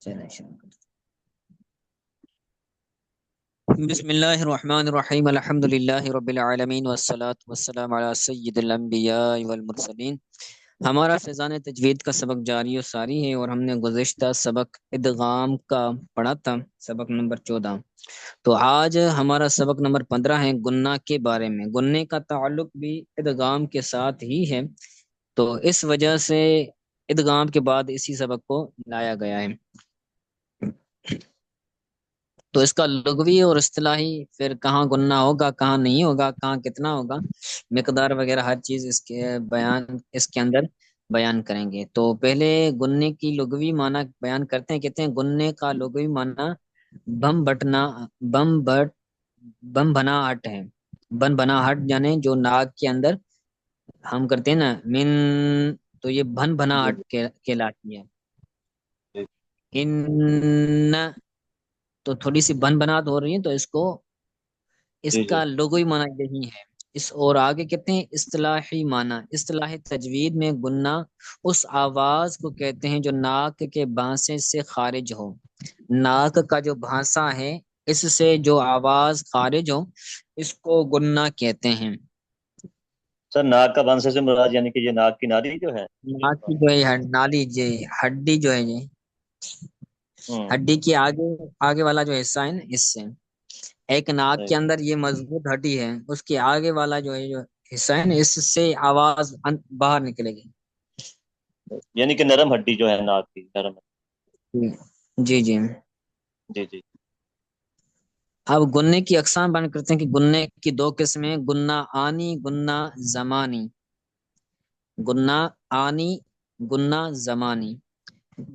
چلیں شروع کرتے ہیں۔ بسم اللہ الرحمن الرحیم، الحمد للہ رب العالمین والصلاة والسلام علی سید الانبیاء والمرسلین۔ ہمارا فیضان تجوید کا سبق جاری و ساری ہے، اور ہم نے گزشتہ سبق ادغام کا پڑھا تھا، سبق نمبر 14۔ تو آج ہمارا سبق نمبر 15 ہے گنہ کے بارے میں۔ گننے کا تعلق بھی ادغام کے ساتھ ہی ہے، تو اس وجہ سے ادغام کے بعد اسی سبق کو لایا گیا ہے۔ تو اس کا لغوی اور اصطلاحی پھر کہاں گنہ ہوگا، کہاں نہیں ہوگا، کہاں کتنا ہوگا، مقدار وغیرہ ہر چیز اس کے اندر بیان کریں گے۔ تو پہلے گننے کی لغوی معنی بیان کرتے ہیں۔ کہتے ہیں گننے کا لغوی معنی بم بٹنا، بم بٹ بم بنا ہٹ ہے۔ بن بنا ہٹ یعنی جو ناک کے اندر ہم کرتے ہیں نا من، تو یہ بن بنا جی ہٹ کہلاتی ہے۔ جی ان، تو تھوڑی سی بن بنات ہو رہی ہے، تو اس کو اس جی جی کا لغوی معنی یہی ہے۔ اس اور آگے کہتے ہیں اصطلاحی معنی۔ اصطلاحی تجوید میں گنہ اس آواز کو کہتے ہیں جو ناک کے بانسے سے خارج ہو۔ ناک کا جو بھانسا ہے، اس سے جو آواز خارج ہو، اس کو گنہ کہتے ہیں۔ سر، ناک کا بانسر سے مراد یعنی کہ یہ ناک کی نالی جو ہے؟ ناک کی جو ہے نالی، جو ہڈی جو ہے، یہ ہوں ہڈی کی آگے آگے والا جو حصہ ہے نا، اس سے ایک ناک صحیح۔ کے اندر یہ مضبوط ہڈی ہے، اس کے آگے والا جو ہے جو حصہ ہے نا، اس سے آواز باہر نکلے گی۔ یعنی کہ نرم ہڈی جو ہے ناک کی نرم جی جی۔ جی جی اب گننے کی اقسام بیان کرتے ہیں کہ گننے کی دو قسمیں، گنہ آنی، گنہ زمانی۔ گنہ آنی، گنہ زمانی۔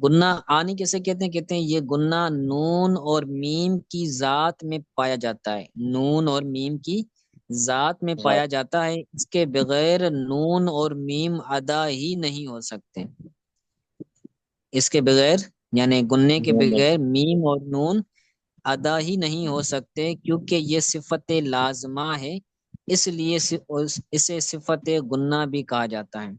گنہ آنی کیسے کہتے ہیں یہ گنہ نون اور میم کی ذات میں پایا جاتا ہے۔ نون اور میم کی ذات میں ذات۔ پایا جاتا ہے، اس کے بغیر نون اور میم ادا ہی نہیں ہو سکتے۔ اس کے بغیر یعنی گننے کے بغیر میم اور نون ادا ہی نہیں ہو سکتے، کیونکہ یہ صفت لازمہ ہے، اس لیے اسے صفت گنہ بھی کہا جاتا ہے۔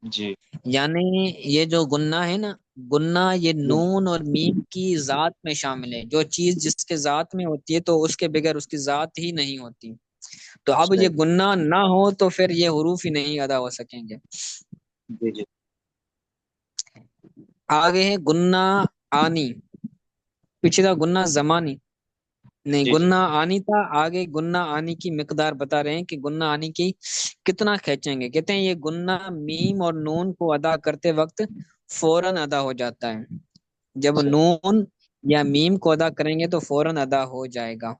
جی یعنی یہ جو گنہ ہے نا، گنہ یہ جی نون اور میم کی ذات میں شامل ہے۔ جو چیز جس کے ذات میں ہوتی ہے تو اس کے بغیر اس کی ذات ہی نہیں ہوتی۔ تو اب یہ صحیح۔ گنہ نہ ہو تو پھر یہ حروف ہی نہیں ادا ہو سکیں گے۔ جی جی آگے ہے گنہ آنی، پیچھے تھا گنہ زمانی، نہیں جی جی گنہ آنی تھا، آگے گنہ آنی کی مقدار بتا رہے ہیں کہ گنہ آنی کی کتنا کھینچیں گے۔ کہتے ہیں یہ گنہ میم اور نون کو ادا کرتے وقت فوراً ادا ہو جاتا ہے۔ جب صحیح۔ نون یا میم کو ادا کریں گے تو فوراً ادا ہو جائے گا۔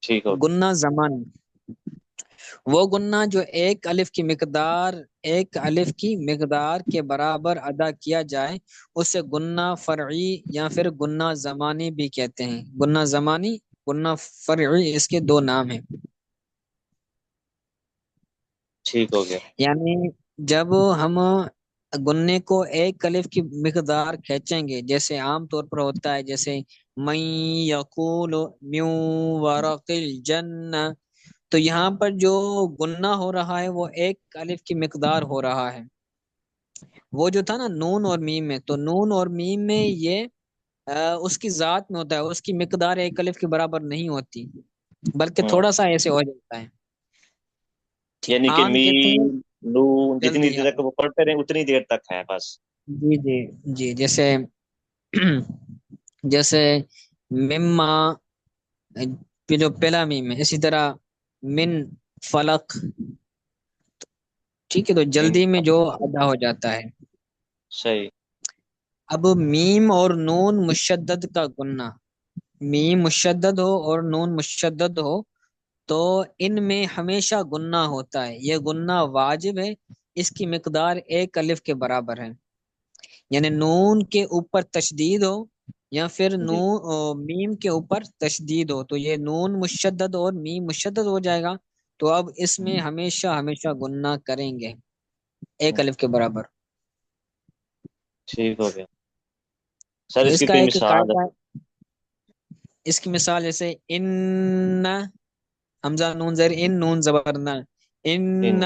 ٹھیک ہو گیا۔ گنہ زمان، وہ گنہ جو ایک الف کی مقدار کے برابر ادا کیا جائے، اسے گنہ فرعی یا پھر گنہ زمانی بھی کہتے ہیں۔ گنہ زمانی، گنہ فرعی، اس کے دو نام ہیں۔ ٹھیک ہو گیا۔ یعنی جب ہم گننے کو ایک الف کی مقدار کھینچیں گے، جیسے عام طور پر ہوتا ہے، جیسے من یقول من ورق الجنہ، تو یہاں پر جو گنہ ہو رہا ہے وہ ایک الف کی مقدار ہو رہا ہے۔ وہ جو تھا نا نون اور میم میں، تو نون اور میم میں یہ اس کی ذات میں ہوتا ہے، اس کی مقدار ایک الف کے برابر نہیں ہوتی، بلکہ ہوں تھوڑا سا ایسے ہو جاتا ہے۔ ٹھیک، یعنی کہ آن کہتے ہیں میم نون جتنی جلدی، دیر تک وہ پڑھتے رہے اتنی دیر تک ہے بس۔ جی جی جی، جیسے جیسے مما، پھر جو پہلا میم ہے، اسی طرح من فلق، ٹھیک ہے، تو میم۔ جلدی میں جو ادا ہو جاتا ہے۔ صحیح۔ اب میم اور نون مشدد کا گنہ، میم مشدد ہو اور نون مشدد ہو تو ان میں ہمیشہ گنہ ہوتا ہے۔ یہ گنہ واجب ہے، اس کی مقدار ایک الف کے برابر ہے۔ یعنی نون کے اوپر تشدید ہو یا پھر جی میم کے اوپر تشدید ہو، تو یہ نون مشدد اور میم مشدد ہو جائے گا، تو اب اس میں ہمیشہ ہمیشہ گنہ کریں گے ایک الف کے برابر۔ ٹھیک ہو گیا۔ سر، تو اس اس کی کا کوئی ایک مثال ہے؟ قاعدہ، اس کی مثال جیسے ان، حمزہ نون زیر ان، نون زبر نہ، ان، ان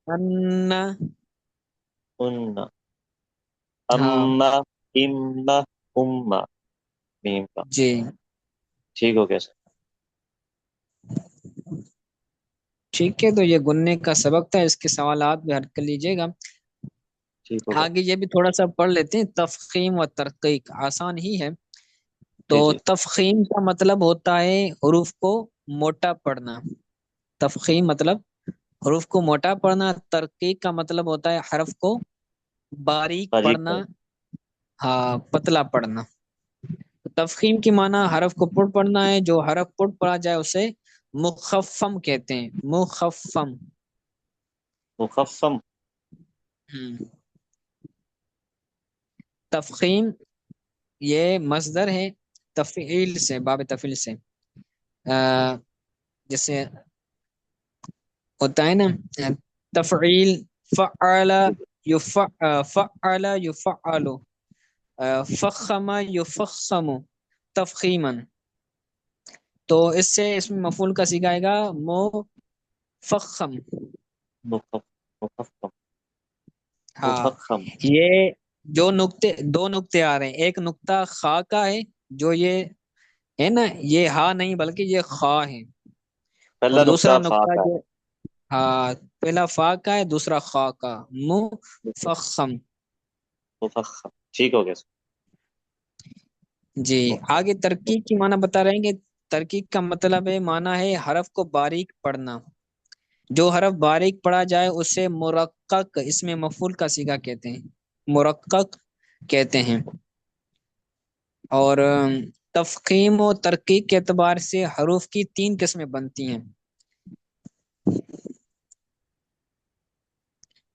ان، ان ہاں اما، اما، اما، میم کا. جی ٹھیک ہو گیا سر. ٹھیک ہے، تو یہ گننے کا سبق تھا، اس کے سوالات بھی حل کر لیجیے گا۔ ٹھیک ہو گیا. آگے یہ بھی تھوڑا سا پڑھ لیتے ہیں، تفخیم و ترقیق آسان ہی ہے۔ تو جی جی. تفخیم کا مطلب ہوتا ہے حروف کو موٹا پڑھنا، تفخیم مطلب حروف کو موٹا پڑھنا، ترقیق کا مطلب ہوتا ہے حرف کو باریک باریک پڑھنا، ہے. ہاں پتلا پڑھنا۔ تفخیم کی معنی حرف کو پڑ پڑھنا ہے، جو حرف پڑ پڑھا جائے اسے مخفم کہتے ہیں، مخفم۔ مخفم. ہم۔ تفخیم یہ مصدر ہے، تفعیل سے، باب تفعیل سے، جیسے ہوتا ہے نا تفعیل، فعل فعل یفعل، فخم یفخم تفخیما۔ تو اس سے اس میں مفعول کا صیغہ آئے گا مفخم۔ مخف مخفم ہاں مفخم. یہ دو نقطے آ رہے ہیں، ایک نقطہ خا کا ہے، جو یہ ہے نا یہ ہا نہیں بلکہ یہ خا ہے، اور پہلا دوسرا نقطہ فا نقطہ کا جو ہاں پہلا فا کا ہے، دوسرا خا کا، ہے. مفخم۔ مفخم. ٹھیک ہو گیا سر. جی آگے ترکیب کی معنی بتا رہے ہیں کہ ترکیب کا مطلب ہے، معنی ہے حرف کو باریک پڑھنا، جو حرف باریک پڑھا جائے اسے مرقق، اس میں مفعول کا صیغہ کہتے ہیں، مرقق کہتے ہیں۔ اور تفخیم و ترقیق کے اعتبار سے حروف کی تین قسمیں بنتی ہیں۔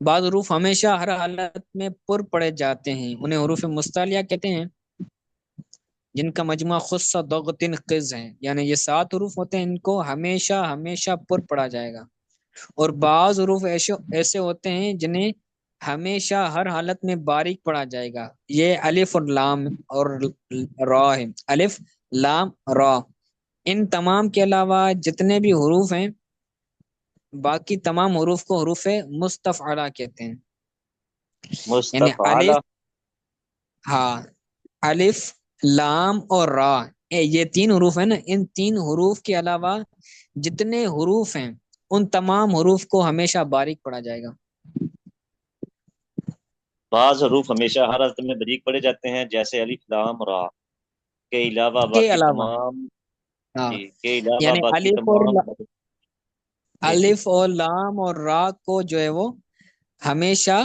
بعض حروف ہمیشہ ہر حالت میں پر پڑے جاتے ہیں، انہیں حروف مستعلیہ کہتے ہیں، جن کا مجموعہ خص ضغط قز ہے، یعنی یہ 7 حروف ہوتے ہیں، ان کو ہمیشہ ہمیشہ پر پڑا جائے گا۔ اور بعض حروف ایسے ہوتے ہیں جنہیں ہمیشہ ہر حالت میں باریک پڑھا جائے گا، یہ الف اور لام اور را ہے، الف لام را۔ ان تمام کے علاوہ جتنے بھی حروف ہیں، باقی تمام حروف کو حروف مستفعلہ کہتے ہیں، یعنی مستفعلہ. الف، ہاں الف لام اور را، یہ 3 حروف ہیں نا، ان 3 حروف کے علاوہ جتنے حروف ہیں ان تمام حروف کو ہمیشہ باریک پڑھا جائے گا۔ بعض حروف ہمیشہ ہر حالت میں باریک پڑے جاتے ہیں، جیسے الف لام را کے علاوہ کے باقی علاوہ تمام. ہاں، جی کے علاوہ یعنی باقی تمام. جی جی. الف اور لام اور را کو جو ہے وہ ہمیشہ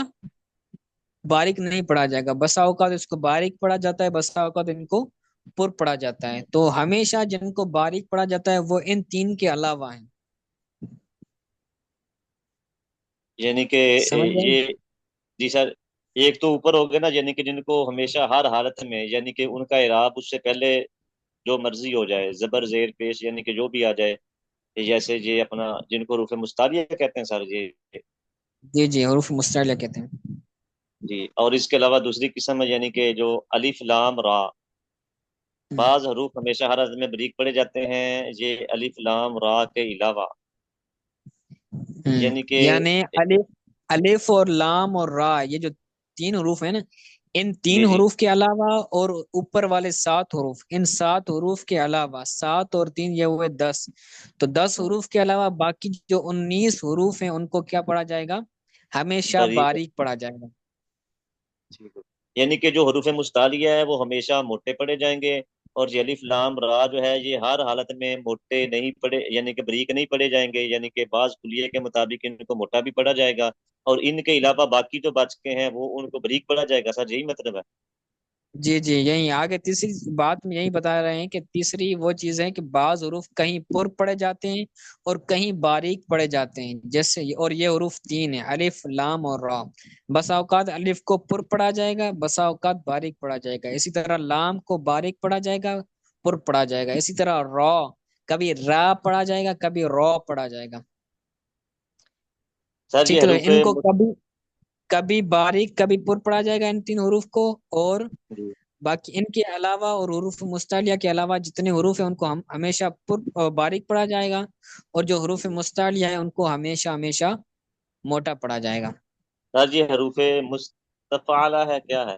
باریک نہیں پڑھا جائے گا، بسا اوقات اس کو باریک پڑھا جاتا ہے، بسا اوقات ان کو پر پڑھا جاتا ہے، تو ہمیشہ جن کو باریک پڑھا جاتا ہے وہ ان 3 کے علاوہ ہیں۔ یعنی کہ سمجھ گئے؟ یہ. جی سر. ایک تو اوپر ہو گیا نا، یعنی کہ جن کو ہمیشہ ہر حالت میں، یعنی کہ ان کا اعراب اس سے پہلے جو مرضی ہو جائے، زبر زیر پیش، یعنی کہ جو بھی آ جائے، جیسے یہ اپنا جن کو حروف مستعلیہ کہتے ہیں سر یہ. جی جی حروف مستعلیہ کہتے ہیں۔ جی. اور اس کے علاوہ دوسری قسم ہے، یعنی کہ جو الف لام را، بعض حروف ہمیشہ ہر حالت میں باریک پڑے جاتے ہیں، یہ الف لام را کے علاوہ. یعنی کہ یعنی الف الف اور لام اور را، یہ جو 3 حروف ہیں نا، ان 3 جی جی. حروف کے علاوہ اور اوپر والے 7 حروف، ان 7 حروف کے علاوہ 7 اور 3 یہ ہوئے 10، تو 10 حروف کے علاوہ باقی جو 19 حروف ہیں ان کو کیا پڑھا جائے گا؟ ہمیشہ باریک. باریک پڑھا جائے گا۔ ٹھیک ہے. یعنی کہ جو حروف مستعلیہ ہے وہ ہمیشہ موٹے پڑے جائیں گے، اور یہ الف لام را جو ہے یہ ہر حالت میں موٹے نہیں پڑے، یعنی کہ بریک نہیں پڑے جائیں گے، یعنی کہ بعض کلیے کے مطابق ان کو موٹا بھی پڑا جائے گا، اور ان کے علاوہ باقی جو بچ کے ہیں وہ ان کو بریک پڑا جائے گا سر، یہی مطلب ہے. جی جی یہی آگے تیسری بات میں یہی بتا رہے ہیں کہ تیسری وہ چیز ہے کہ بعض حروف کہیں پر پڑے جاتے ہیں اور کہیں باریک پڑے جاتے ہیں، جیسے اور یہ حروف 3 ہیں، الف لام اور را۔ بسا اوقات الف کو پر پڑھا جائے گا، بسا اوقات باریک پڑھا جائے گا، اسی طرح لام کو باریک پڑھا جائے گا، پر پڑھا جائے گا، اسی طرح را کبھی را پڑھا جائے گا، کبھی را پڑھا جائے گا۔ سر یہ ٹھیک ہے، تو حروف ان کو کبھی کبھی باریک کبھی پر پڑھا جائے گا ان 3 حروف کو، اور جی. باقی ان کے علاوہ اور حروف مستعلیہ کے علاوہ جتنے حروف ہیں ان کو ہم ہمیشہ پر باریک پڑھا جائے گا، اور جو حروف مستعلیہ ہیں ان کو ہمیشہ ہمیشہ موٹا پڑھا جائے گا۔ سر یہ حروف مستفعلہ ہے کیا ہے؟